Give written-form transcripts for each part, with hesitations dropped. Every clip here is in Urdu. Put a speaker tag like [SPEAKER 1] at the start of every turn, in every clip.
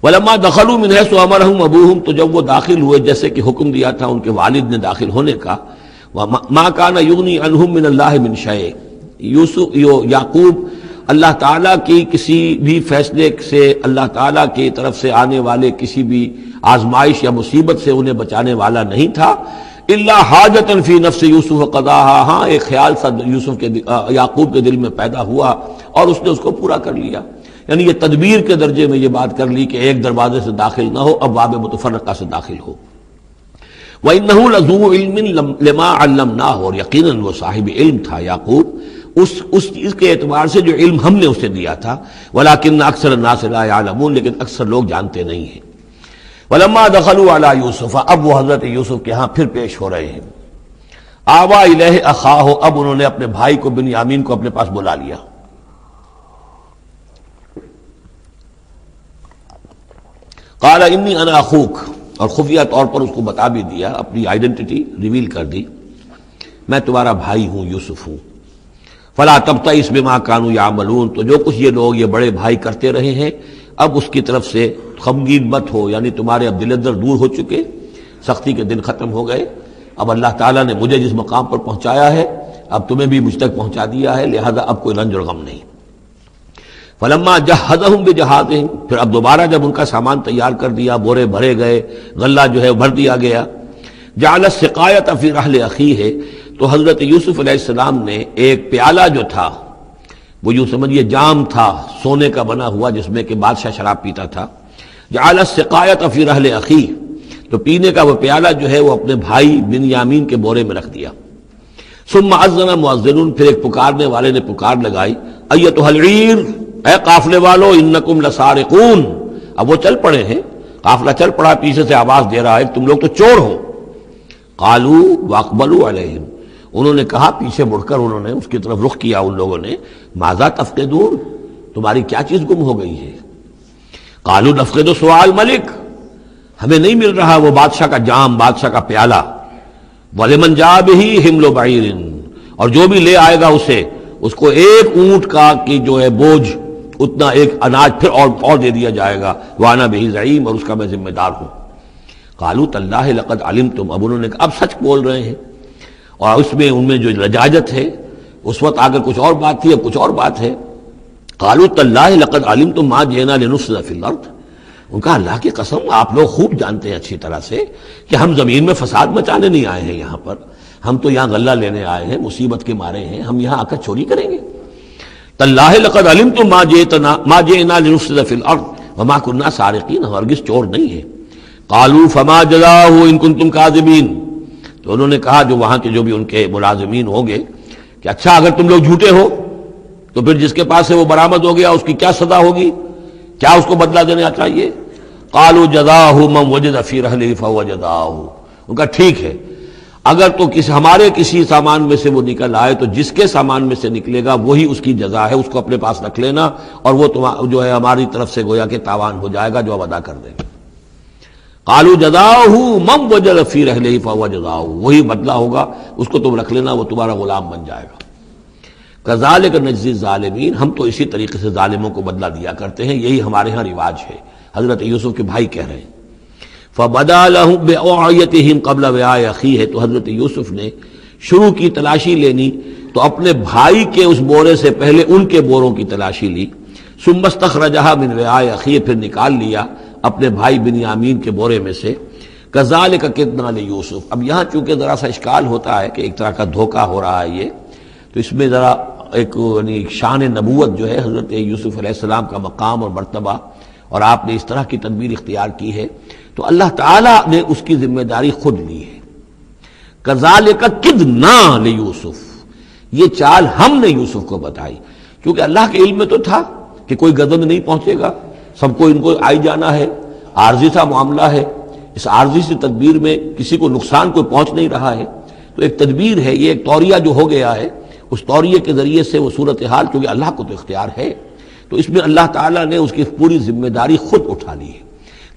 [SPEAKER 1] ولما دخلوا من حيث امرهم ابوهم، تو جب وہ داخل ہوئے جیسے کہ حکم دیا تھا ان کے والد نے داخل ہونے کا، ما كان يغني عنهم من الله من شيء، یعقوب اللہ تعالیٰ کی کسی بھی فیصلے سے، اللہ تعالیٰ کی طرف سے آنے والے کسی بھی آزمائش یا مصیبت سے انہیں بچانے والا نہیں تھا، الا حاجۃ فی نفس یوسف قضاها، ہاں ایک خیال سا یوسف کے یعقوب کے دل میں پیدا ہوا اور اس نے اس کو پورا کر لیا. یعنی یہ تدبیر کے درجے میں یہ بات کر لی کہ ایک دروازے سے داخل نہ ہو، اب باب متفرقہ سے داخل ہو. وَإِنَّهُ لَذُو عِلْمٍ لِمَا عَلَّمْنَاهُ، اور یقیناً وہ صاحب علم تھا یعقوب اس چیز کے اعتبار سے جو علم ہم نے اسے دیا تھا، وَلَٰكِنَّ أَكْثَرَ النَّاسِ لَا يَعْلَمُونَ، لیکن اکثر لوگ جانتے نہیں ہیں. وَلَمَّا دَخَلُوا عَلَىٰ يُوسُفَ، اب وہ حضرت یوسف کے ہاں پھر پیش ہو رہے ہیں. آوَىٰ إِلَيْهِ أَخَاهُ، اب انہوں نے اپنے بھائی کو بنیامین کو اپنے پاس بلا لیا. قال انی انا اخوک، اور خفیہ طور پر اس کو بتا بھی دیا، اپنی آئیڈینٹی ریویل کر دی، میں تمہارا بھائی ہوں، یوسف ہوں. فلا تبتئس بما كانوا يعملون، تو جو کچھ یہ لوگ یہ بڑے بھائی کرتے رہے ہیں اب اس کی طرف سے غمگین مت ہو، یعنی تمہارے اب دل اندر دور ہو چکے، سختی کے دن ختم ہو گئے. اب اللہ تعالیٰ نے مجھے جس مقام پر پہنچایا ہے اب تمہیں بھی مجھ تک پہنچا دیا ہے، لہذا اب کوئی رنج اور غم نہیں. فلما جہزہم بجہازہم، پھر اب دوبارہ جب ان کا سامان تیار کر دیا، بورے بھرے گئے، غلہ جو ہے بھر دیا گیا، جعل السقایۃ فی رحل اخیہ، تو حضرت یوسف علیہ السلام نے ایک پیالہ جو تھا، وہ یوں سمجھیے جام تھا سونے کا بنا ہوا جس میں کہ بادشاہ شراب پیتا تھا، جعل السقایۃ فی رحل اخیہ، تو پینے کا وہ پیالہ جو ہے وہ اپنے بھائی بنیامین کے بورے میں رکھ دیا. ثم اذن مؤذن، پھر ایک پکارنے والے نے پکار لگائی، ایتھا العیر، اے قافلے والو، انکم لسارقون. اب وہ چل پڑے ہیں، قافلہ چل پڑا، پیچھے سے آواز دے رہا ہے تم لوگ تو چور ہو. قالوا واقبلوا علیہم، انہوں نے کہا، پیچھے مڑ کر انہوں نے اس کی طرف رخ کیا ان لوگوں نے، ماذا تفقدون، تمہاری کیا چیز گم ہو گئی ہے؟ قالوا نفقد سؤال ملک، ہمیں نہیں مل رہا وہ بادشاہ کا جام، بادشاہ کا پیالہ. ولمن جاء بہ حمل بعیر، اور جو بھی لے آئے گا اسے، اس کو ایک اونٹ کا کی جو ہے بوجھ، اتنا ایک اناج پھر اور دے دیا جائے گا. وانا بہ زعیم، اور اس کا میں ذمہ دار ہوں. قالوا تاللہ لقد علمتم، اب انہوں نے کہا اب سچ بول رہے ہیں، اور اس میں ان میں جو لجاجت ہے، اس وقت اگر کچھ اور بات تھی اب کچھ اور بات ہے. قالوا تاللہ لقد علمتم ما جئنا لنفسد فی الارض، ان کا اللہ کی قسم آپ لوگ خوب جانتے ہیں اچھی طرح سے کہ ہم زمین میں فساد مچانے نہیں آئے ہیں، یہاں پر ہم تو یہاں غلہ لینے آئے ہیں، مصیبت کے مارے ہیں، ہم یہاں آ کر چوری کریں گے. تاللہ لقد علمتم ما جئنا لنفسد فی الارض وما كنا سارقین، ہم ہرگز چور نہیں ہیں. قالوا فما جزاؤہ ان کنتم کاذبین، تو انہوں نے کہا جو وہاں کے جو بھی ان کے ملازمین ہوں گے کہ اچھا اگر تم لوگ جھوٹے ہو تو پھر جس کے پاس سے وہ برآمد ہو گیا اس کی کیا سزا ہوگی، کیا اس کو بدلہ دینا چاہیے؟ قالوا جزاؤہ من وجد فی رحلہ فہو جزاؤہ، ان کا ٹھیک ہے اگر تو ہمارے کسی سامان میں سے وہ نکل آئے تو جس کے سامان میں سے نکلے گا وہی اس کی جزا ہے، اس کو اپنے پاس رکھ لینا، اور وہ جو ہے ہماری طرف سے گویا کہ تاوان ہو جائے گا جو اب ادا کر دیں گے. قالوا جزاؤہ من وجد فی رحلہ فہو جزاؤہ، وہی بدلہ ہوگا، اس کو تم رکھ لینا، وہ تمہارا غلام بن جائے گا. کذالک نجزی الظالمین، ہم تو اسی طریقے سے ظالموں کو بدلہ دیا کرتے ہیں، یہی ہمارے ہاں رواج ہے. حضرت یوسف کے بھائی کہہ رہے ہیں. فبدا لهم بأوعیتهم قبل وعاء اخیہ، تو حضرت یوسف نے شروع کی تلاشی لینی تو اپنے بھائی کے اس بورے سے پہلے ان کے بوروں کی تلاشی لی. ثم استخرجها من وعاء اخیہ، پھر نکال لیا اپنے بھائی بنیامین کے بورے میں سے. کذالک کدنا لیوسف، اب یہاں چونکہ ذرا سا اشکال ہوتا ہے کہ ایک طرح کا دھوکہ ہو رہا ہے یہ، تو اس میں ذرا ایک یعنی شان نبوت جو ہے حضرت یوسف علیہ السلام کا مقام اور مرتبہ، اور آپ نے اس طرح کی تدبیر اختیار کی ہے تو اللہ تعالیٰ نے اس کی ذمہ داری خود لی ہے. کذالک کدنا لیوسف، یہ چال ہم نے یوسف کو بتائی، کیونکہ اللہ کے علم میں تو تھا کہ کوئی غضب نہیں پہنچے گا، سب کو ان کو آئی جانا ہے، عارضی سا معاملہ ہے، اس عارضی سی تدبیر میں کسی کو نقصان کوئی پہنچ نہیں رہا ہے، تو ایک تدبیر ہے، یہ ایک توریہ جو ہو گیا ہے، اس توریہ کے ذریعے سے وہ صورتحال، کیونکہ اللہ کو تو اختیار ہے، تو اس میں اللہ تعالیٰ نے اس کی پوری ذمہ داری خود اٹھا لی ہے.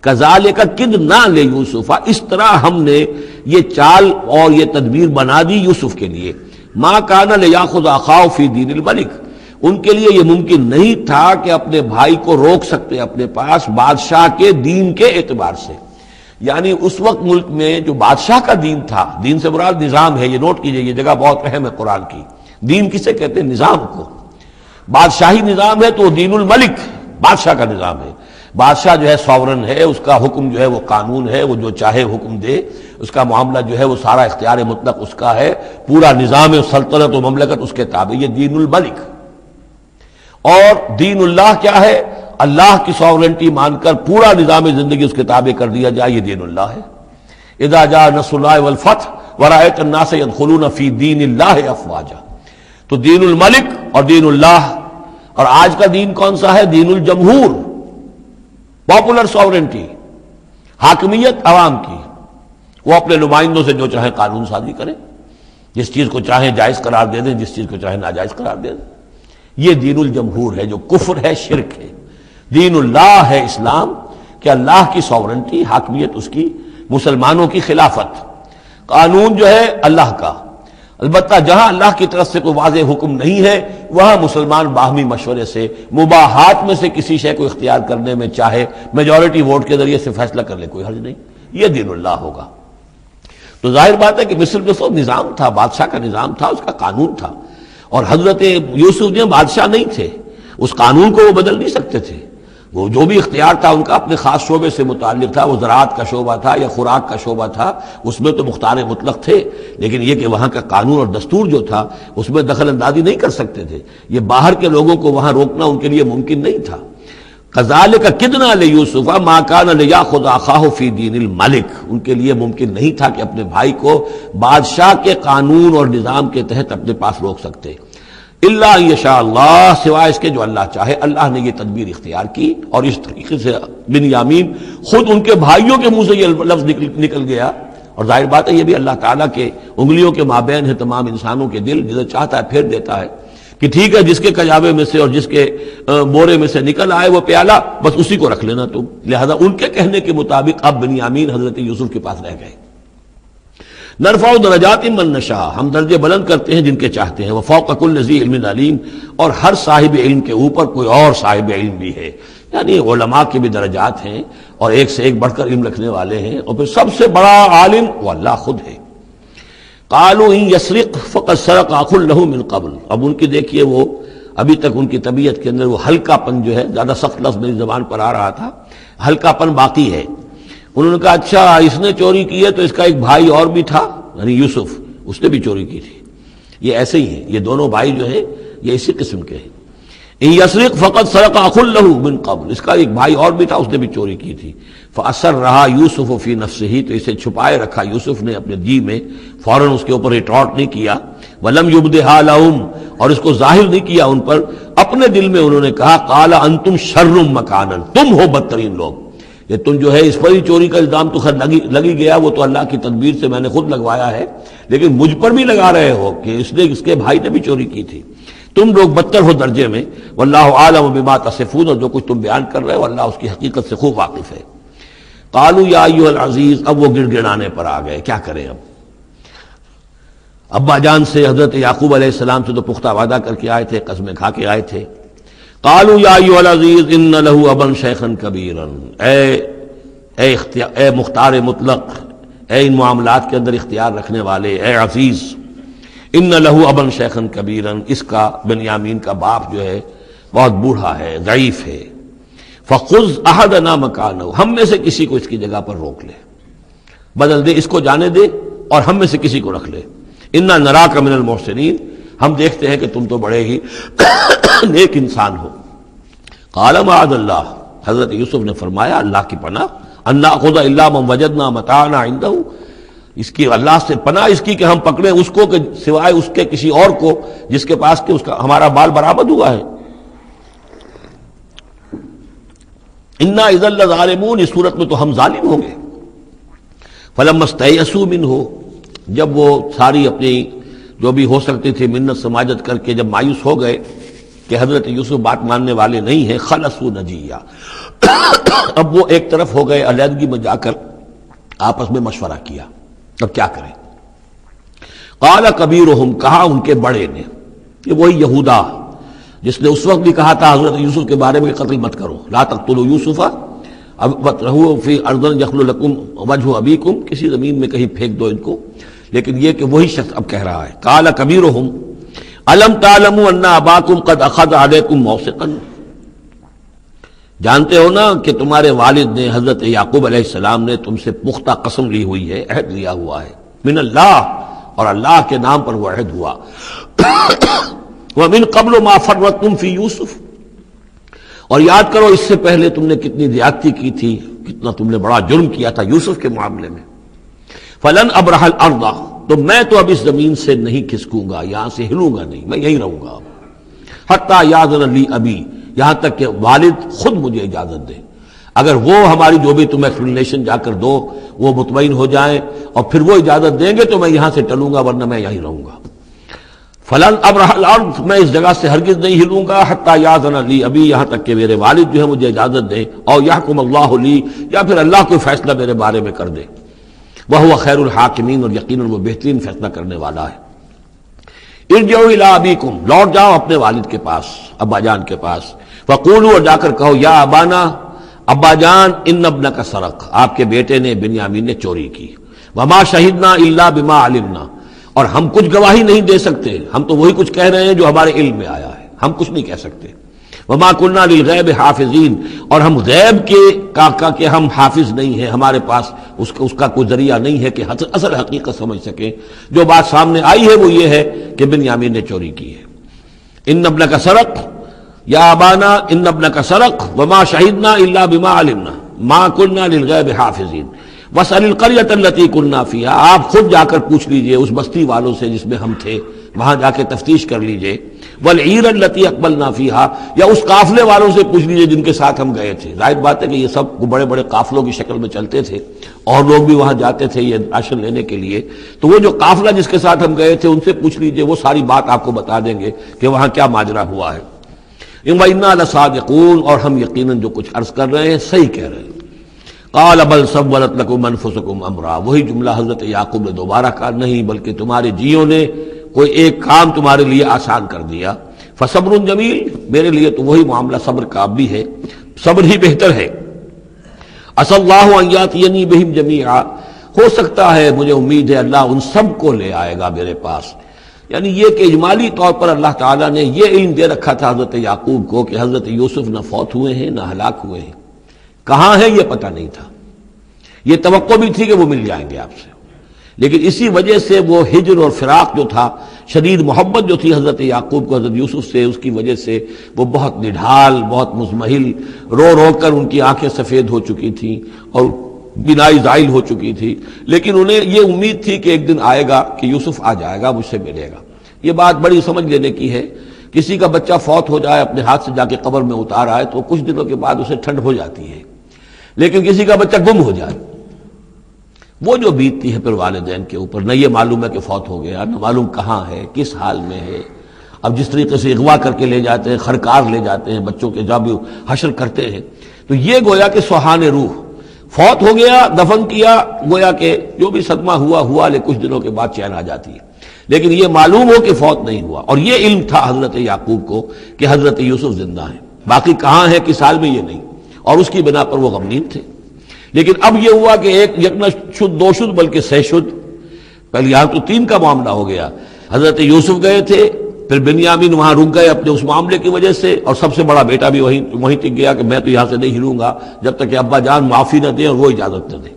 [SPEAKER 1] کذالک کدنا لیوسف، اس طرح ہم نے یہ چال اور یہ تدبیر بنا دی یوسف کے لیے. ما کان لیاخذ اخاہ فی دین الملک، ان کے لیے یہ ممکن نہیں تھا کہ اپنے بھائی کو روک سکتے اپنے پاس بادشاہ کے دین کے اعتبار سے. یعنی اس وقت ملک میں جو بادشاہ کا دین تھا، دین سے مراد نظام ہے، یہ نوٹ کیجئے، یہ جگہ بہت اہم ہے قرآن کی. دین کسے کہتے ہیں؟ نظام کو. بادشاہی نظام ہے تو وہ دین الملک، بادشاہ کا نظام ہے. بادشاہ جو ہے ساورن ہے، اس کا حکم جو ہے وہ قانون ہے، وہ جو چاہے حکم دے، اس کا معاملہ جو ہے وہ سارا اختیار مطلق اس کا ہے، پورا نظام سلطنت و مملکت اس کے تابع. یہ دین الملک. اور دین اللہ کیا ہے؟ اللہ کی ساورنٹی مان کر پورا نظام زندگی اس کے تابع کر دیا جائے، یہ دین اللہ ہے. اذا جاء نصر اللہ والفتح ورأیت الناس يدخلون فی دین اللہ افواجا. تو دین الملک اور دین اللہ. اور آج کا دین کون سا ہے؟ دین الجمہور، پاپولر ساورنٹی، حاکمیت عوام کی. وہ اپنے نمائندوں سے جو چاہے قانون سازی کریں، جس چیز کو چاہیں جائز قرار دے دیں، جس چیز کو چاہیں ناجائز قرار دے دیں. یہ دین الجمہور ہے جو کفر ہے، شرک ہے. دین اللہ ہے اسلام، کہ اللہ کی ساورنٹی، حاکمیت اس کی، مسلمانوں کی خلافت. قانون جو ہے اللہ کا. البتہ جہاں اللہ کی طرف سے کوئی واضح حکم نہیں ہے وہاں مسلمان باہمی مشورے سے مباحات میں سے کسی شے کو اختیار کرنے میں چاہے میجورٹی ووٹ کے ذریعے سے فیصلہ کر لے، کوئی حرج نہیں. یہ دین اللہ ہوگا. تو ظاہر بات ہے کہ مصر میں تو نظام تھا، بادشاہ کا نظام تھا، اس کا قانون تھا. اور حضرت یوسف جو بادشاہ نہیں تھے، اس قانون کو وہ بدل نہیں سکتے تھے. وہ جو بھی اختیار تھا ان کا اپنے خاص شعبے سے متعلق تھا. وہ زراعت کا شعبہ تھا یا خوراک کا شعبہ تھا، اس میں تو مختار مطلق تھے. لیکن یہ کہ وہاں کا قانون اور دستور جو تھا اس میں دخل اندازی نہیں کر سکتے تھے. یہ باہر کے لوگوں کو وہاں روکنا ان کے لیے ممکن نہیں تھا. کذالک کدنا لیوسف ما کان لیاخذ اخاہ فی دین الملک. ان کے لیے ممکن نہیں تھا کہ اپنے بھائی کو بادشاہ کے قانون اور نظام کے تحت اپنے پاس روک سکتے. الا یشاء اللہ، سوائے اس کے جو اللہ چاہے. اللہ نے یہ تدبیر اختیار کی اور اس طریقے سے بنیامین خود ان کے بھائیوں کے منہ سے یہ لفظ نکل گیا. اور ظاہر بات ہے یہ بھی اللہ تعالیٰ کے انگلیوں کے مابین ہے تمام انسانوں کے دل. جسے چاہتا ہے پھیر دیتا ہے کہ ٹھیک ہے، جس کے کجاوے میں سے اور جس کے بورے میں سے نکل آئے وہ پیالہ، بس اسی کو رکھ لینا تم. لہذا ان کے کہنے کے مطابق اب بنیامین حضرت یوسف کے پاس رہ گئے. نرفع درجات من نشاء، ہم درجے بلند کرتے ہیں جن کے چاہتے ہیں. وفوق کل ذی علم علیم، اور ہر صاحب علم کے اوپر کوئی اور صاحب علم بھی ہے. یعنی علماء کے بھی درجات ہیں اور ایک سے ایک بڑھ کر علم رکھنے والے ہیں، اور پھر سب سے بڑا عالم وہ اللہ خود ہے. قالوا ان یسرق فقد سرق اخ له من قبل. اب ان کی دیکھیے، وہ ابھی تک ان کی طبیعت کے اندر وہ ہلکا پن جو ہے، زیادہ سخت لفظ میری زبان پر آ رہا تھا، ہلکا پن باقی ہے. انہوں نے کہا اچھا اس نے چوری کی ہے تو اس کا ایک بھائی اور بھی تھا، یعنی یوسف، اس نے بھی چوری کی تھی. یہ ایسے ہی ہیں، یہ دونوں بھائی جو ہیں یہ اسی قسم کے ہیں. ان یسرق فقد سرق اخ له من قبل، اس کا ایک بھائی اور بھی تھا، اس نے بھی چوری کی تھی. فاسرها یوسف فی نفسه، تو اسے چھپائے رکھا یوسف نے اپنے جی میں، فوراً اس کے اوپر ریٹارٹ نہیں کیا. ولم یبدها لهم، اور اس کو ظاہر نہیں کیا ان پر. اپنے دل میں انہوں نے کہا قال انتم شر مکانا، تم ہو بدترین لوگ. یہ تم جو ہے اس پر ہی چوری کا الزام تو خیر لگی گیا، وہ تو اللہ کی تدبیر سے میں نے خود لگوایا ہے، لیکن مجھ پر بھی لگا رہے ہو کہ اس کے بھائی نے بھی چوری کی تھی. تم لوگ بدتر ہو درجے میں. واللہ عالم بما تصفون، اور جو کچھ تم بیان کر رہے ہو اللہ اس کی حقیقت سے خوب واقف ہے. قالوا یا ایھا العزیز، اب وہ گڑ گڑانے پر آ گئے، کیا کریں اب. ابا جان سے حضرت یعقوب علیہ السلام سے تو پختہ وعدہ کر کے آئے تھے، قسمیں کھا کے آئے تھے. قالوا یا ایھا العزیز ان له ابا شیخا کبیرا، اے مختار مطلق، اے ان معاملات کے اندر اختیار رکھنے والے، اے عزیز. ان له ابا شیخا کبیرا، اس کا بنیامین کا باپ جو ہے بہت بوڑھا ہے، ضعیف ہے. فخذ احدنا مکانہ، ہم میں سے کسی کو اس کی جگہ پر روک لے، بدل دے، اس کو جانے دے اور ہم میں سے کسی کو رکھ لے. انا نراک من المحسنین، ہم دیکھتے ہیں کہ تم تو بڑے ہی نیک انسان ہو. قال معاذ اللہ، حضرت یوسف نے فرمایا اللہ کی پناہ، ان ناخذ الا من وجدنا متاعنا عنده، اس کی اللہ سے پناہ اس کی کہ ہم پکڑیں اس کو کہ سوائے اس کے کسی اور کو جس کے پاس کہ اس کا ہمارا مال برآمد ہوا ہے. انا اذا لظالمون، اس صورت میں تو ہم ظالم ہوں گے. فلما استيئسوا منه، جب وہ ساری اپنی جو بھی ہو سکتی تھی منت سماجت کر کے جب مایوس ہو گئے کہ حضرت یوسف بات ماننے والے نہیں ہیں، خلصوا نجیہ، اب وہ ایک طرف ہو گئے، علیحدگی میں جا کر آپس میں مشورہ کیا اب کیا کریں. قال کبیرہم، کہا ان کے بڑے نے، یہ وہی یہودا جس نے اس وقت بھی کہا تھا حضرت یوسف کے بارے میں کہ قتل مت کرو، لا تقتلوا یوسف وَاطْرَحُوهُ فِي أَرْضٍ يَخْلُ لَكُمْ وَجْهُ أَبِيكُمْ، کسی زمین میں کہیں پھینک دو ان کو. لیکن یہ کہ وہی شخص اب کہہ رہا ہے قَالَ كَبِيرُهُمْ أَلَمْ تَعْلَمُوا أَنَّ أَبَاكُمْ قَدْ أَخَذَ عَلَيْكُمْ مَوْثِقًا، جانتے ہو نا کہ تمہارے والد نے حضرت یعقوب علیہ السلام نے تم سے پختہ قسم لی ہوئی ہے، عہد لیا ہوا ہے، من اللہ، اور اللہ کے نام پر وہ عہد ہوا. وَمِن قَبْلُ مَا فَرَّطْتُمْ فِي يُوسُف، اور یاد کرو اس سے پہلے تم نے کتنی زیادتی کی تھی، کتنا تم نے بڑا جرم کیا تھا یوسف کے معاملے میں. فَلَنْ أَبْرَحَ الْأَرْضَ، تو میں تو اب اس زمین سے نہیں کھسکوں گا، یہاں سے ہلوں گا نہیں، میں یہیں رہوں گا. حَتَّى يَأْذَنَ لِي أَبِي، یہاں تک کہ والد خود مجھے اجازت دے. اگر وہ ہماری جو بھی تم ایکسپلینیشن جا کر دو وہ مطمئن ہو جائیں اور پھر وہ اجازت دیں گے تو میں یہاں سے ٹلوں گا، ورنہ میں یہیں رہوں گا. فلن ابرح الارض، میں اس جگہ سے ہرگز نہیں ہلوں گا، حتی یاذن لی ابی، یہاں تک کہ میرے والد جو ہے مجھے اجازت دیں، اور یحکم اللہ لی، یا پھر اللہ کوئی فیصلہ میرے بارے میں کر دے. وہو خیر الحاکمین، اور یقیناً وہ بہترین فیصلہ کرنے والا ہے. ارجعوا الی ابیکم، لوٹ جاؤ اپنے والد کے پاس، ابا جان کے پاس. فقولوا، اور جا کر کہو، یا ابانا، ابا جان، ان ابنک سرق، آپ کے بیٹے نے بنیامین نے چوری کی. وما شہدنا الا بما علمنا، اور ہم کچھ گواہی نہیں دے سکتے، ہم تو وہی کچھ کہہ رہے ہیں جو ہمارے علم میں آیا ہے، ہم کچھ نہیں کہہ سکتے. وما كنا للغیب حافظین، اور ہم غیب کے ہم حافظ نہیں ہیں، ہمارے پاس اس کا کوئی ذریعہ نہیں ہے کہ اصل حقیقت سمجھ سکیں. جو بات سامنے آئی ہے وہ یہ ہے کہ بنیامین نے چوری کی ہے. ان ابنک سرق یا ابانا ان ابنک سرق وما شہدنا الا بما علمنا ما كنا للغیب حافظین وَاسْأَلِ الْقَرْيَةَ الَّتِي كُنَّا فِيهَا، آپ خود جا کر پوچھ لیجئے اس بستی والوں سے جس میں ہم تھے، وہاں جا کے تفتیش کر لیجئے. وَالْعِيرَ الَّتِي أَقْبَلْنَا فِيهَا، یا اس قافلے والوں سے پوچھ لیجئے جن کے ساتھ ہم گئے تھے. ظاہر بات ہے کہ یہ سب بڑے بڑے قافلوں کی شکل میں چلتے تھے اور لوگ بھی وہاں جاتے تھے یہ راشن لینے کے لیے، تو وہ جو قافلہ جس کے ساتھ ہم گئے تھے ان سے پوچھ لیجئے، وہ ساری بات آپ کو بتا دیں گے کہ وہاں کیا ماجرا ہوا ہے. وَإِنَّا لَصَادِقُونَ، اور ہم یقیناً جو کچھ عرض کر رہے ہیں صحیح کہہ رہے ہیں. قال بل سولت لكم انفسكم امرا، وہی جملہ حضرت یعقوب نے دوبارہ کہا، نہیں بلکہ تمہارے جیوں نے کوئی ایک کام تمہارے لیے آسان کر دیا. فصبر جمیل، میرے لیے تو وہی معاملہ صبر کا بھی ہے، صبر ہی بہتر ہے. عسى الله ان ياتيني بهم جميعا، ہو سکتا ہے، مجھے امید ہے اللہ ان سب کو لے آئے گا میرے پاس. یعنی یہ کہ اجمالی طور پر اللہ تعالیٰ نے یہ علم دے رکھا تھا حضرت یعقوب کو کہ حضرت یوسف نہ فوت ہوئے ہیں نہ ہلاک ہوئے ہیں، کہاں ہے یہ پتہ نہیں تھا. یہ توقع بھی تھی کہ وہ مل جائیں گے آپ سے، لیکن اسی وجہ سے وہ ہجر اور فراق جو تھا، شدید محبت جو تھی حضرت یعقوب کو حضرت یوسف سے، اس کی وجہ سے وہ بہت نڈھال، بہت مزمحل، رو رو کر ان کی آنکھیں سفید ہو چکی تھیں اور بینائی زائل ہو چکی تھی. لیکن انہیں یہ امید تھی کہ ایک دن آئے گا کہ یوسف آ جائے گا، مجھ سے ملے گا. یہ بات بڑی سمجھ لینے کی ہے. کسی کا بچہ فوت ہو جائے، اپنے ہاتھ سے جا کے قبر میں اتار آئے تو کچھ دنوں کے بعد اسے ٹھنڈ ہو جاتی ہے، لیکن کسی کا بچہ گم ہو جائے، وہ جو بیتتی ہے پھر والدین کے اوپر، نہ یہ معلوم ہے کہ فوت ہو گیا، نہ معلوم کہاں ہے، کس حال میں ہے. اب جس طریقے سے اغوا کر کے لے جاتے ہیں، خرکار لے جاتے ہیں بچوں کے، جب حشر کرتے ہیں، تو یہ گویا کہ سوہان روح، فوت ہو گیا، دفن کیا، گویا کہ جو بھی صدمہ ہوا لے کچھ دنوں کے بعد چین آ جاتی ہے. لیکن یہ معلوم ہو کہ فوت نہیں ہوا، اور یہ علم تھا حضرت یعقوب کو کہ حضرت یوسف زندہ ہیں، باقی کہاں ہے کس حال میں یہ نہیں، اور اس کی بنا پر وہ غمگین تھے. لیکن اب یہ ہوا کہ ایک یکنا شد، دو شد، بلکہ سہ شد، پہلے یہاں تو تین کا معاملہ ہو گیا. حضرت یوسف گئے تھے، پھر بنیامین وہاں رک گئے اپنے اس معاملے کی وجہ سے، اور سب سے بڑا بیٹا بھی وہیں ٹک گیا کہ میں تو یہاں سے نہیں ہلوں گا جب تک کہ ابا جان معافی نہ دیں اور وہ اجازت نہ دیں.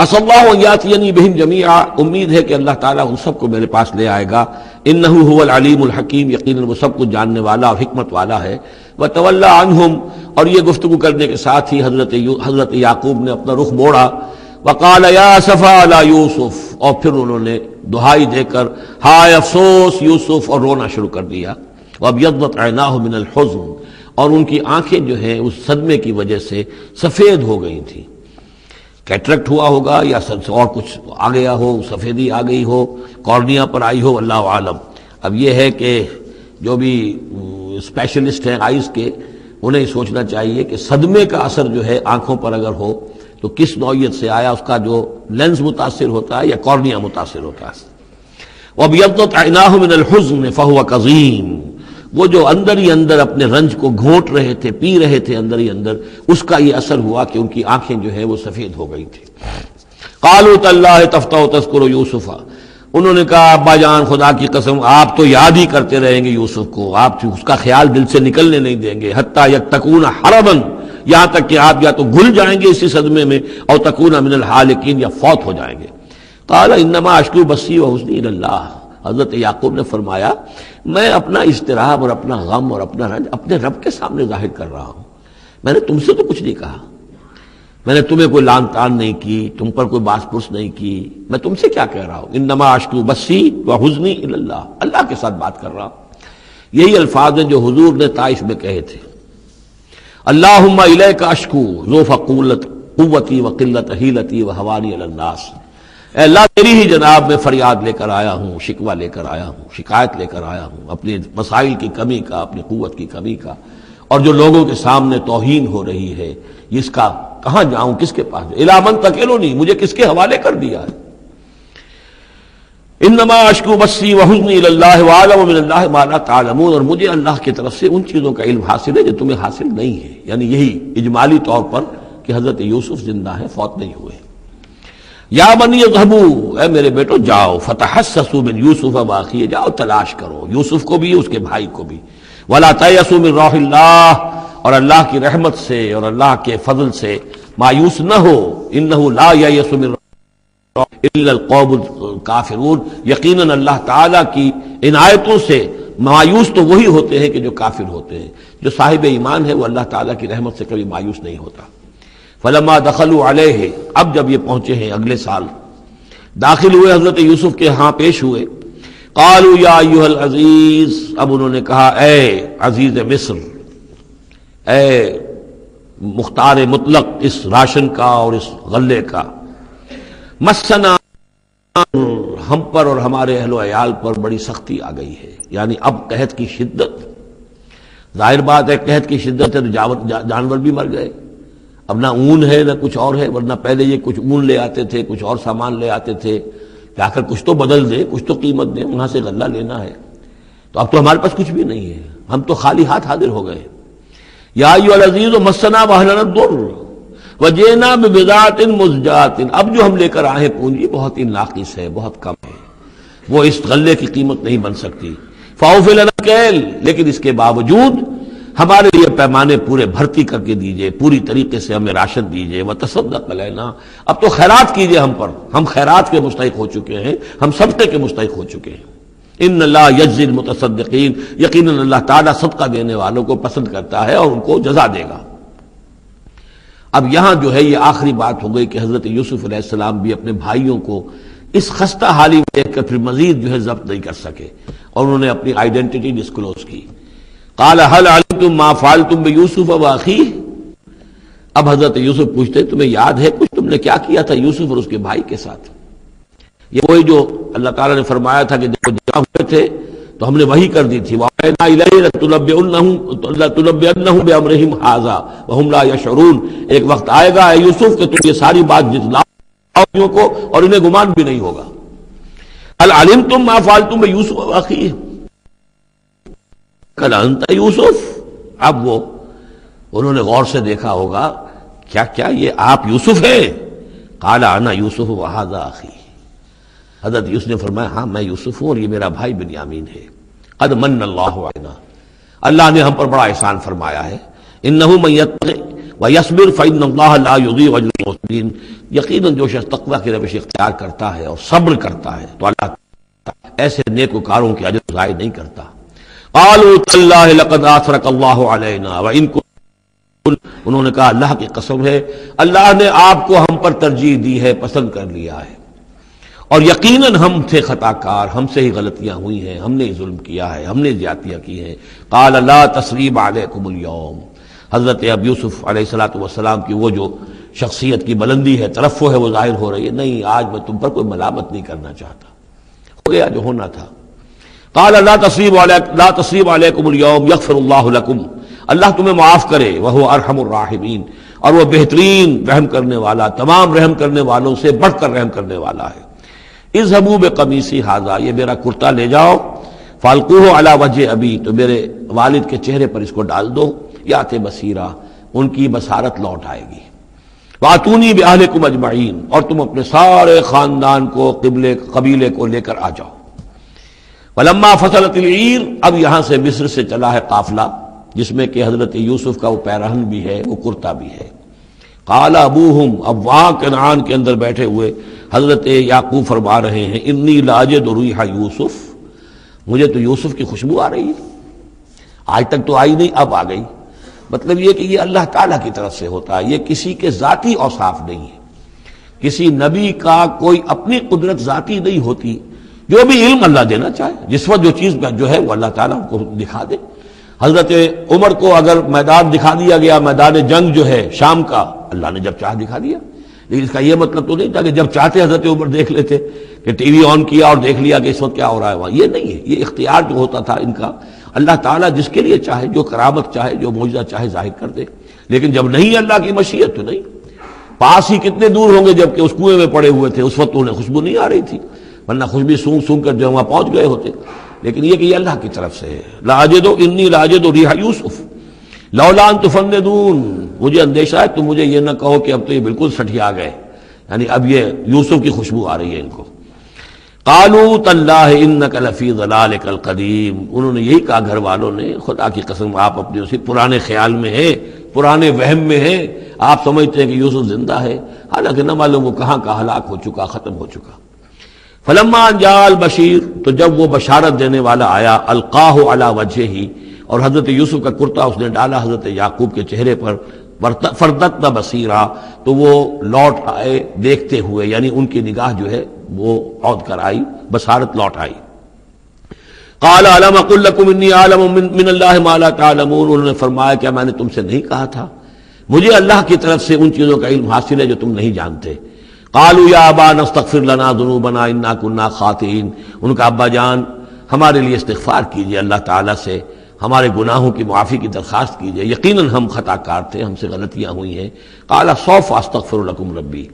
[SPEAKER 1] عسى الله ان ياتيني بهم جميعا، امید ہے کہ اللہ تعالیٰ ان سب کو میرے پاس لے آئے گا. انه هو العلیم الحکیم، یقیناً وہ سب کچھ جاننے والا اور حکمت والا ہے. وتولى عنهم، اور یہ گفتگو کرنے کے ساتھ ہی حضرت یعقوب نے اپنا رخ موڑا. وقال یا اسفا علی یوسف، اور پھر انہوں نے دہائی دے کر ہائے افسوس یوسف، اور رونا شروع کر دیا. وابیضت عیناہ من الحزن، اور ان کی آنکھیں جو ہیں اس صدمے کی وجہ سے سفید ہو گئی تھیں. کیٹریکٹ ہوا ہوگا یا اور کچھ آ گیا ہو، سفیدی آ گئی ہو، کارنیا پر آئی ہو، اللہ عالم. اب یہ ہے کہ جو بھی اسپیشلسٹ ہیں آئیز کے، انہیں سوچنا چاہیے کہ صدمے کا اثر جو ہے آنکھوں پر اگر ہو تو کس نوعیت سے آیا، اس کا جو لینز متاثر ہوتا ہے یا کارنیا متاثر ہوتا ہے. وَابْيَضَّتْ عَيْنَاهُ مِنَ الْحُزْنِ فَهُوَ كَظِيمٌ، وہ جو اندر ہی اندر اپنے رنج کو گھونٹ رہے تھے، پی رہے تھے اندر ہی اندر، اس کا یہ اثر ہوا کہ ان کی آنکھیں جو ہیں وہ سفید ہو گئی تھی۔ قالوا تاللہ تفتح تذکر یوسف، انہوں نے کہا ابا جان خدا کی قسم آپ تو یاد ہی کرتے رہیں گے یوسف کو، آپ اس کا خیال دل سے نکلنے نہیں دیں گے، حتی یتکون حرما، یہاں تک کہ آپ یا تو گھل جائیں گے اسی صدمے میں، اور تکون من الحالکین، یا فوت ہو جائیں گے۔ قال انما اشکو بثی وحزنی الی اللہ، حضرت یعقوب نے فرمایا میں اپنا اضطراب اور اپنا غم اور اپنا رنج اپنے رب کے سامنے ظاہر کر رہا ہوں، میں نے تم سے تو کچھ نہیں کہا، میں نے تمہیں کوئی لان تان نہیں کی، تم پر کوئی باس پرس نہیں کی، میں تم سے کیا کہہ رہا ہوں، انما اشکو بثی وحزنی الی اللہ، اللہ کے ساتھ بات کر رہا ہوں۔ یہی الفاظ ہیں جو حضور نے طائف میں کہے تھے، اللہم الیک اشکو ذوف قوتی وقلت حیلتی وہوانی علی الناس، اے اللہ تیری ہی جناب میں فریاد لے کر آیا ہوں، شکوہ لے کر آیا ہوں، شکایت لے کر آیا ہوں اپنے مسائل کی کمی کا، اپنی قوت کی کمی کا، اور جو لوگوں کے سامنے توہین ہو رہی ہے اس کا کہاں جاؤں، کس کے پاس جاؤں، الی من تکلنی، مجھے کس کے حوالے کر دیا ہے۔ انما اشکو بثی وحزنی الی اللہ واعلم من اللہ ما لا تعلمون، اور مجھے اللہ کی طرف سے ان چیزوں کا علم حاصل ہے جو تمہیں حاصل نہیں ہے، یعنی یہی اجمالی طور پر کہ حضرت یوسف زندہ ہے، فوت نہیں ہوئے۔ یا بنی اذهبوا، اے میرے بیٹو جاؤ، فتحسسوا من یوسف واخیہ، جاؤ تلاش کرو یوسف کو بھی اس کے بھائی کو بھی، ولا تیأسوا من روح اللہ، اور اللہ کی رحمت سے اور اللہ کے فضل سے مایوس نہ ہو، انہ لا ییأس من الا القوم الکافرون، یقیناً اللہ تعالیٰ کی عنایتوں سے مایوس تو وہی ہوتے ہیں کہ جو کافر ہوتے ہیں، جو صاحب ایمان ہے وہ اللہ تعالیٰ کی رحمت سے کبھی مایوس نہیں ہوتا۔ فلما دخلوا علیہ، اب جب یہ پہنچے ہیں اگلے سال، داخل ہوئے حضرت یوسف کے ہاں پیش ہوئے، قالوا یا ایھا العزیز، اب انہوں نے کہا اے عزیز مصر، اے مختار مطلق اس راشن کا اور اس غلے کا، مسنا، ہم پر اور ہمارے اہل و عیال پر بڑی سختی آ گئی ہے، یعنی اب قحط کی شدت، ظاہر بات ہے قحط کی شدت ہے تو جانور بھی مر گئے، اب نہ اون ہے نہ کچھ اور ہے، ورنہ پہلے یہ کچھ اون لے آتے تھے، کچھ اور سامان لے آتے تھے، جا کر کچھ تو بدل دیں، کچھ تو قیمت دیں، وہاں سے غلہ لینا ہے، تو اب تو ہمارے پاس کچھ بھی نہیں ہے، ہم تو خالی ہاتھ حاضر ہو گئے۔ یا ایھا العزیز مسنا واہلنا الضر وجئنا ببضاعۃ مزجاۃ، اب جو ہم لے کر آئے ہیں پونجی بہت ہی ناقص ہے، بہت کم ہے، وہ اس غلے کی قیمت نہیں بن سکتی، فاوف لنا الکیل، لیکن اس کے باوجود ہمارے لیے پیمانے پورے بھرتی کر کے دیجئے، پوری طریقے سے ہمیں راشن دیجئے، وتصدق علینا، اب تو خیرات کیجئے ہم پر، ہم خیرات کے مستحق ہو چکے ہیں، ہم صدقے کے مستحق ہو چکے ہیں۔ ان اللہ یجزی المتصدقین، یقیناً اللہ تعالیٰ صدقہ دینے والوں کو پسند کرتا ہے اور ان کو جزا دے گا۔ اب یہاں جو ہے یہ آخری بات ہو گئی کہ حضرت یوسف علیہ السلام بھی اپنے بھائیوں کو اس خستہ حالی میں دیکھ کر پھر مزید جو ہے ضبط نہیں کر سکے، اور انہوں نے اپنی آئیڈینٹی ڈسکلوز کی۔ قال هل علمتم ما فعلتم بيوسف واخيه، اب حضرت یوسف پوچھتے تمہیں یاد ہے کچھ تم نے کیا کیا تھا یوسف اور اس کے بھائی کے ساتھ؟ یہ وہی جو اللہ تعالیٰ نے فرمایا تھا کہ جب جمع ہوئے تھے تو ہم نے وہی کر دی تھی، وَأَوْحَيْنَا إِلَيْهِ لَتُنَبِّئَنَّهُم بِأَمْرِهِمْ هَٰذَا وَهُمْ لَا يَشْعُرُونَ، ایک وقت آئے گا اے یوسف کہ تم یہ ساری بات جتلاؤ کو اور انہیں گمان بھی نہیں ہوگا۔ هل علمتم ما فعلتم بيوسف واخيه، قال انت یوسف، اب وہ انہوں نے غور سے دیکھا ہوگا کیا یہ آپ یوسف ہیں؟ قال انا یوسف وهذا اخی، حضرت یوسف نے فرمایا ہاں میں یوسف ہوں اور یہ میرا بھائی بنیامین ہے۔ قد من اللہ علینا، اللہ نے ہم پر بڑا احسان فرمایا ہے، انہ من یتق ویصبر فإن اللہ لا یضیع اجر المحسنین، یقیناً جو شخص تقوی کی روش اختیار کرتا ہے اور صبر کرتا ہے تو اللہ ایسے نیکوکاروں کے اجر ضائع نہیں کرتا۔ قالوا تاللہ لقد آثرک اللہ علینا وإن كنت، انہوں نے کہا اللہ کی قسم ہے اللہ نے آپ کو ہم پر ترجیح دی ہے، پسند کر لیا ہے، اور یقیناً ہم تھے خطا کار، ہم سے ہی غلطیاں ہوئی ہیں، ہم نے ظلم کیا ہے، ہم نے زیادتیاں کی ہیں۔ قال لا تثریب علیکم اليوم، حضرت اب یوسف علیہ السلام کی وہ جو شخصیت کی بلندی ہے، ترفع ہے، وہ ظاہر ہو رہی ہے، نہیں آج میں تم پر کوئی ملامت نہیں کرنا چاہتا، ہو گیا جو ہونا تھا۔ قال لا تثریب علیکم اليوم یغفر اللہ لکم، اللہ تمہیں معاف کرے، وہو ارحم الراحمین، اور وہ بہترین رحم کرنے والا، تمام رحم کرنے والوں سے بڑھ کر رحم کرنے والا ہے۔ اذهبوا بقمیصی ھذا، یہ میرا کرتا لے جاؤ، فالقوہ علی وجہ ابی، تو میرے والد کے چہرے پر اس کو ڈال دو، یات بصیرہ، ان کی بصارت لوٹ آئے گی۔ واتونی باہلکم اجمعین، اور تم اپنے سارے خاندان کو قبیلے کو لے کر آ جاؤ۔ ولما فصلت العیر، اب یہاں سے مصر سے چلا ہے قافلہ جس میں کہ حضرت یوسف کا وہ پیرہن بھی ہے، وہ کرتا بھی ہے۔ قال ابوہم، اب وہاں کنعان کے اندر بیٹھے ہوئے حضرت یعقوب فرما رہے ہیں، انی لاجد ریح یوسف، مجھے تو یوسف کی خوشبو آ رہی ہے، آج تک تو آئی نہیں، اب آ گئی۔ مطلب یہ کہ یہ اللہ تعالیٰ کی طرف سے ہوتا ہے، یہ کسی کے ذاتی اوصاف نہیں ہے، کسی نبی کا کوئی اپنی قدرت ذاتی نہیں ہوتی، جو بھی علم اللہ دینا چاہے، جس وقت جو چیز جو ہے وہ اللہ تعالیٰ کو دکھا دے۔ حضرت عمر کو اگر میدان دکھا دیا گیا، میدان جنگ جو ہے شام کا، اللہ نے جب چاہ دکھا دیا، لیکن اس کا یہ مطلب تو نہیں تھا کہ جب چاہتے حضرت عمر دیکھ لیتے، کہ ٹی وی آن کیا اور دیکھ لیا کہ اس وقت کیا ہو رہا ہے وہاں، یہ نہیں ہے۔ یہ اختیار جو ہوتا تھا ان کا، اللہ تعالیٰ جس کے لیے چاہے، جو کرامت چاہے، جو معجزہ چاہے ظاہر کر دے، لیکن جب نہیں اللہ کی مشیت تو نہیں۔ پاس ہی کتنے دور ہوں گے جب کہ اس کنویں میں پڑے ہوئے تھے، اس وقت انہیں خوشبو نہیں آ رہی تھی، ورنہ خوشبو سونگ سونگ کر جو وہاں پہنچ گئے ہوتے، لیکن یہ کہ یہ اللہ کی طرف سے ہے۔ لاجد انی لاجد ریح یوسف لولا ان تفندون، مجھے اندیشہ ہے تم مجھے یہ نہ کہو کہ اب تو یہ بالکل سٹھیا گئے، یعنی اب یہ یوسف کی خوشبو آ رہی ہے ان کو۔ قالوا تاللہ انک لفی ضلالک القدیم، انہوں نے یہی کہا گھر والوں نے، خدا کی قسم آپ اپنے اسی پرانے خیال میں ہیں، پرانے وہم میں ہیں، آپ سمجھتے ہیں کہ یوسف زندہ ہے، حالانکہ نہ معلوم وہ کہاں کا ہلاک ہو چکا، ختم ہو چکا۔ فلما جاء البشیر، تو جب وہ بشارت دینے والا آیا، القاہ علی وجہہ، اور حضرت یوسف کا کرتا اس نے ڈالا حضرت یعقوب کے چہرے پر، فردت بصیرا، تو وہ لوٹ آئے دیکھتے ہوئے، یعنی ان کی نگاہ جو ہے وہ عود کر آئی، بصارت لوٹ آئی۔ قال الم اقل لکم انی اعلم من اللہ ما لا تعلمون، انہوں نے فرمایا کیا میں نے تم سے نہیں کہا تھا، مجھے اللہ کی طرف سے ان چیزوں کا علم حاصل ہے جو تم نہیں جانتے۔ قالوا یا ابانا استغفر لنا ذنوبنا انا كنا خاطئین، ان کا ابا جان ہمارے لیے استغفار کیجئے اللہ تعالیٰ سے، ہمارے گناہوں کی معافی کی درخواست کیجئے، یقیناً ہم خطا کار تھے، ہم سے غلطیاں ہوئی ہیں۔ قال سوف استغفر لکم ربی،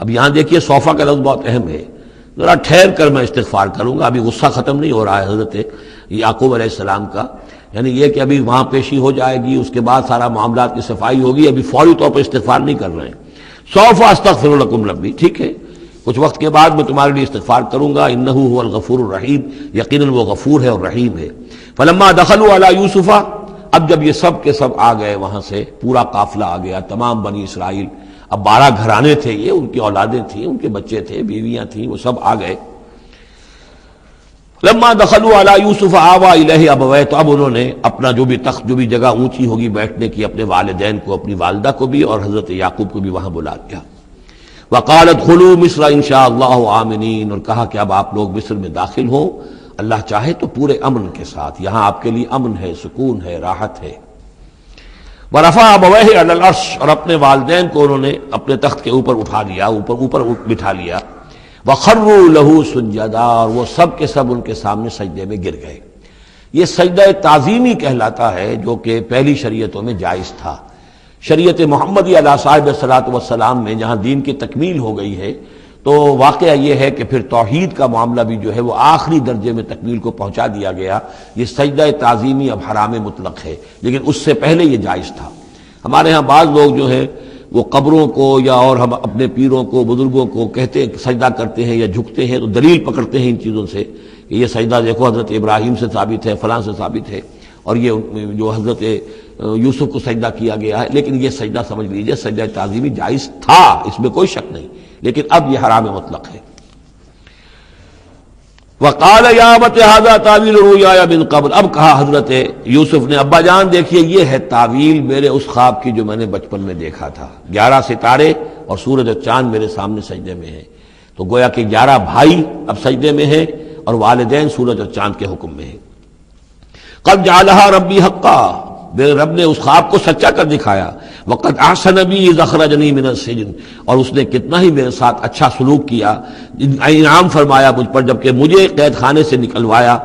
[SPEAKER 1] اب یہاں دیکھیے صوفہ کا لفظ بہت اہم ہے، ذرا ٹھہر کر میں استغفار کروں گا، ابھی غصہ ختم نہیں ہو رہا ہے حضرت یعقوب علیہ السلام کا، یعنی یہ کہ ابھی وہاں پیشی ہو جائے گی، اس کے بعد سارا معاملات کی صفائی ہوگی، ابھی فوری طور پر استغفار نہیں کر رہے ہیں۔ سوف استغفر لکم ربی، ٹھیک ہے، کچھ وقت کے بعد میں تمہارے لیے استغفار کروں گا، انہ هو الغفور الرحیم، یقیناً وہ غفور ہے اور رحیم ہے۔ فلما دخلوا علی یوسف، اب جب یہ سب کے سب آ گئے وہاں سے، پورا قافلہ آ گیا، تمام بنی اسرائیل، اب 12 گھرانے تھے یہ، ان کی اولادیں تھیں، ان کے بچے تھے، بیویاں تھیں، وہ سب آ گئے۔ لما دخلوا علی یوسف آوا الیہ ابویہ، تو اب انہوں نے اپنا جو بھی تخت، جو بھی جگہ اونچی ہوگی بیٹھنے کی، اپنے والدین کو، اپنی والدہ کو بھی اور حضرت یعقوب کو بھی وہاں بلا لیا۔ وقال ادخلوا مصر ان شاء اللہ آمنین، اور کہا کہ اب آپ لوگ مصر میں داخل ہوں، اللہ چاہے تو پورے امن کے ساتھ، یہاں آپ کے لیے امن ہے، سکون ہے، راحت ہے۔ ورفع ابویہ علی العرش، اور اپنے والدین کو انہوں نے اپنے تخت کے اوپر اٹھا لیا، اوپر بٹھا لیا۔ وخروا لہ سجدا، اور وہ سب کے سب ان کے سامنے سجدے میں گر گئے۔ یہ سجدہ تعظیمی کہلاتا ہے، جو کہ پہلی شریعتوں میں جائز تھا۔ شریعت محمدی علیہ صاحب الصلاۃ والسلام میں جہاں دین کی تکمیل ہو گئی ہے، تو واقعہ یہ ہے کہ پھر توحید کا معاملہ بھی جو ہے وہ آخری درجے میں تکمیل کو پہنچا دیا گیا۔ یہ سجدہ تعظیمی اب حرام مطلق ہے، لیکن اس سے پہلے یہ جائز تھا۔ ہمارے ہاں بعض لوگ جو ہیں وہ قبروں کو یا اور ہم اپنے پیروں کو، بزرگوں کو کہتے ہیں کہ سجدہ کرتے ہیں یا جھکتے ہیں، تو دلیل پکڑتے ہیں ان چیزوں سے کہ یہ سجدہ دیکھو حضرت ابراہیم سے ثابت ہے، فلاں سے ثابت ہے، اور یہ جو حضرت یوسف کو سجدہ کیا گیا ہے، لیکن یہ سجدہ سمجھ لیجئے سجدہ تعظیمی جائز تھا، اس میں کوئی شک نہیں، لیکن اب یہ حرام مطلق ہے۔ وقال یا ابت ھذا تعویل رؤیایا من قبل، اب کہا حضرت یوسف نے، ابا جان دیکھیے یہ ہے تعویل میرے اس خواب کی جو میں نے بچپن میں دیکھا تھا، 11 ستارے اور سورج اور چاند میرے سامنے سجدے میں ہیں، تو گویا کہ 11 بھائی اب سجدے میں ہیں اور والدین سورج اور چاند کے حکم میں ہیں۔ قد جعلها ربی حقا، میرے رب نے اس خواب کو سچا کر دکھایا۔ وقد احسن بی اذ اخرجنی من السجن، اور اس نے کتنا ہی میرے ساتھ اچھا سلوک کیا، انعام فرمایا مجھ پر جب کہ مجھے قید خانے سے نکلوایا۔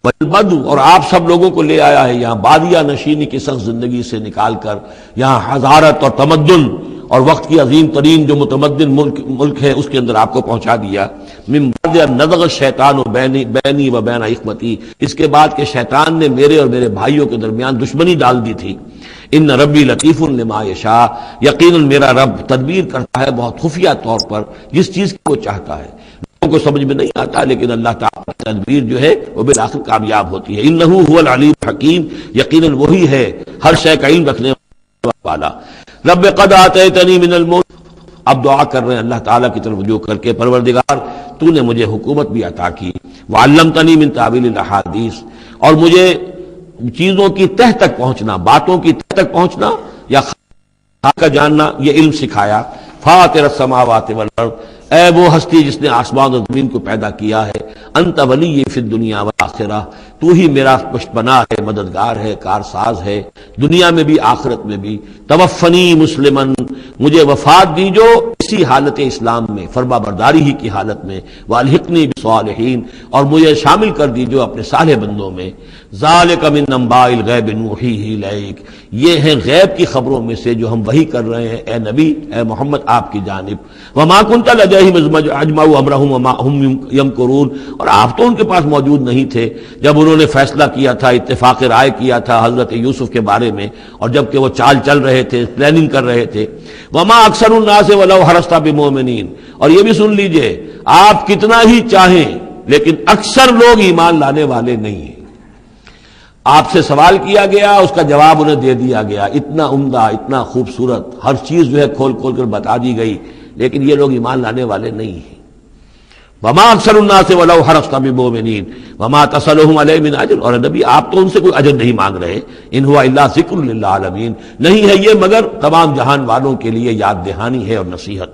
[SPEAKER 1] والبدو، اور آپ سب لوگوں کو لے آیا ہے یہاں بادیہ نشینی کی سخت زندگی سے نکال کر یہاں حضارت اور تمدن اور وقت کی عظیم ترین جو متمدن ملک ہے اس کے اندر آپ کو پہنچا دیا. من بعد ان نزغ الشیطان بینی و بین اخوتی، اس کے بعد کہ شیطان نے میرے اور میرے بھائیوں کے درمیان دشمنی ڈال دی تھی. ان ربی لطیف لما یشاء، یقیناً میرا رب تدبیر کرتا ہے بہت خفیہ طور پر جس چیز کو چاہتا ہے. لوگوں کو سمجھ میں نہیں آتا، لیکن اللہ تعالیٰ کی تدبیر جو ہے وہ بالآخر کامیاب ہوتی ہے. انہ هو العلیم الحکیم، یقیناً وہی ہے ہر شے کا علم رکھنے والا. رب قد آتیتنی من الملک، اب دعا کر رہے ہیں اللہ تعالیٰ کی طرف رجوع کر کے، پروردگار تو نے مجھے حکومت بھی عطا کی. وعلمتنی من تعویل الاحادیث، اور مجھے چیزوں کی تہ تک پہنچنا، باتوں کی تہ تک پہنچنا یا خاص کا جاننا، یہ علم سکھایا. فاطر السماوات والارض، اے وہ ہستی جس نے آسمان اور زمین کو پیدا کیا ہے. انت ولی فی الدنیا والآخرہ، تو ہی میرا پشتپناہ ہے، مددگار ہے، کارساز ہے، دنیا میں بھی آخرت میں بھی. توفنی مسلمن، مجھے وفات دیجو اسی حالت اسلام میں، فرما برداری ہی کی حالت میں. والحقنی بالصالحین، اور مجھے شامل کر دیجو اپنے صالح بندوں میں. ذالک من انباء الغیب نوحیہ الیک، یہ ہیں غیب کی خبروں میں سے جو ہم وحی کر رہے ہیں اے نبی، اے محمد آپ کی جانب. وما کنت لدیہم اذ اجمعوا امرہم وما ہم یمکرون، اور آپ تو ان کے پاس موجود نہیں تھے جب انہوں نے فیصلہ کیا تھا، اتفاق رائے کیا تھا حضرت یوسف کے بارے میں، اور جب کہ وہ چال چل رہے تھے، پلاننگ کر رہے تھے. وما اکثر الناس ولو حرصت بمؤمنین، اور یہ بھی سن لیجئے آپ کتنا ہی چاہیں لیکن اکثر لوگ ایمان لانے والے نہیں ہیں. آپ سے سوال کیا گیا، اس کا جواب انہیں دے دیا گیا، اتنا عمدہ، اتنا خوبصورت، ہر چیز جو ہے کھول کھول کر بتا دی گئی، لیکن یہ لوگ ایمان لانے والے نہیں ہیں. وما اکثر الناس ولو حرصت بمؤمنین وما تصلهم علیہ من اجر، اور نبی آپ تو ان سے کوئی اجر نہیں مانگ رہے. ان هو الا ذکر للعالمین، نہیں ہے یہ مگر تمام جہان والوں کے لیے یاد دہانی ہے اور نصیحت.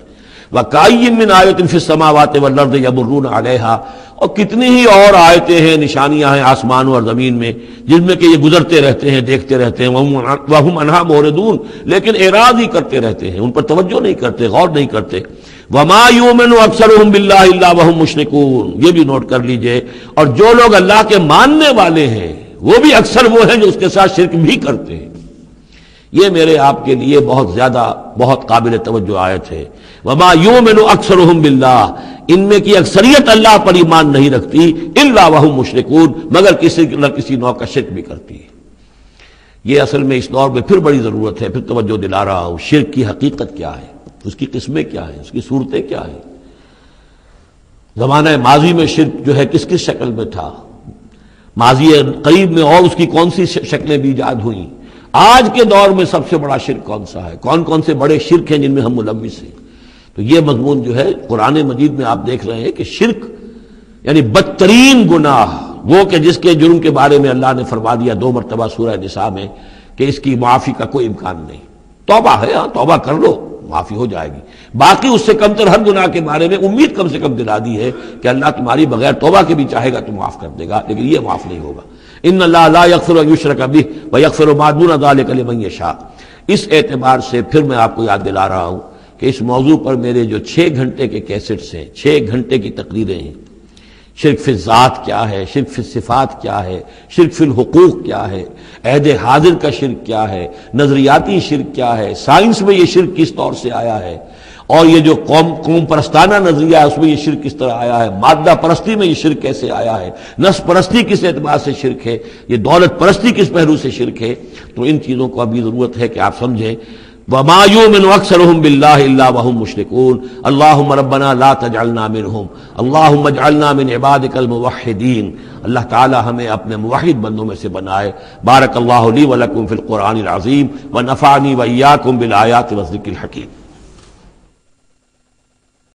[SPEAKER 1] وَكَأَيٍّ مِّنْ آیَةٍ فِي السَّمَاوَاتِ وَالْأَرْضِ يَمُرُّونَ عَلَيْهَا، اور کتنی ہی اور آیتیں ہیں، نشانیاں ہیں آسمانوں اور زمین میں جن میں کہ یہ گزرتے رہتے ہیں، دیکھتے رہتے ہیں. وَهُمْ عَنْهَا مُعْرِضُونَ، لیکن اعراض ہی کرتے رہتے ہیں، ان پر توجہ نہیں کرتے، غور نہیں کرتے. وَمَا يُؤْمِنُ أَكْثَرُهُم بِاللَّهِ إِلَّا وَهُمْ مُشْرِكُونَ، یہ بھی نوٹ کر لیجئے. اور جو لوگ اللہ کے ماننے والے ہیں وہ بھی اکثر وہ ہیں جو اس کے ساتھ شرک بھی کرتے ہیں. یہ میرے آپ کے لیے بہت زیادہ، بہت قابل توجہ آیت ہے. وما یؤمن اکثرهم باللہ، ان میں کی اکثریت اللہ پر ایمان نہیں رکھتی، الا وهم مشرکون، مگر کسی نہ کسی نوع کا شرک بھی کرتی ہے. یہ اصل میں اس دور میں پھر بڑی ضرورت ہے، پھر توجہ دلا رہا ہوں. شرک کی حقیقت کیا ہے، اس کی قسمیں کیا ہیں، اس کی صورتیں کیا ہیں. زمانہ ماضی میں شرک جو ہے کس کس شکل میں تھا، ماضی قریب میں اور اس کی کون سی شکلیں بھی ایجاد ہوئیں. آج کے دور میں سب سے بڑا شرک کون سا ہے، کون کون سے بڑے شرک ہیں جن میں ہم ملوث ہیں. تو یہ مضمون جو ہے قرآن مجید میں آپ دیکھ رہے ہیں کہ شرک یعنی بدترین گناہ، وہ کہ جس کے جرم کے بارے میں اللہ نے فرما دیا 2 مرتبہ سورہ نساء میں کہ اس کی معافی کا کوئی امکان نہیں. توبہ ہے، ہاں توبہ کر لو معافی ہو جائے گی. باقی اس سے کم تر ہر گناہ کے بارے میں امید کم سے کم دلا دی ہے کہ اللہ تمہاری بغیر توبہ کے بھی چاہے گا تو معاف کر دے گا، لیکن یہ معاف نہیں ہوگا. ان اللہ لا یغفر ان یشرک بہ ویغفر ما دون ذلک لمن یشاء. اس اعتبار سے پھر میں آپ کو یاد دلا رہا ہوں کہ اس موضوع پر میرے جو 6 گھنٹے کے کیسٹس ہیں، 6 گھنٹے کی تقریریں ہیں. شرک فی الذات کیا ہے، شرک فی الصفات کیا ہے، شرک فی الحقوق کیا ہے، عہد حاضر کا شرک کیا ہے، نظریاتی شرک کیا ہے، سائنس میں یہ شرک کس طور سے آیا ہے، اور یہ جو قوم پرستانہ نظریہ ہے اس میں یہ شرک کس طرح آیا ہے، مادہ پرستی میں یہ شرک کیسے آیا ہے، نفس پرستی کس اعتبار سے شرک ہے، یہ دولت پرستی کس پہلو سے شرک ہے. تو ان چیزوں کو ابھی ضرورت ہے کہ آپ سمجھیں. وما يؤمن اكثرهم بالله الا وهم مشركون اللهم ربنا لا تجعلنا منهم اللهم اجعلنا من عبادك الموحدين. اللہ تعالی ہمیں اپنے موحد بندوں میں سے بنائے. بارک اللہ لی ولکم فی القرآن العظیم ونفعنی وإیاکم بالآیات والذکر الحکیم.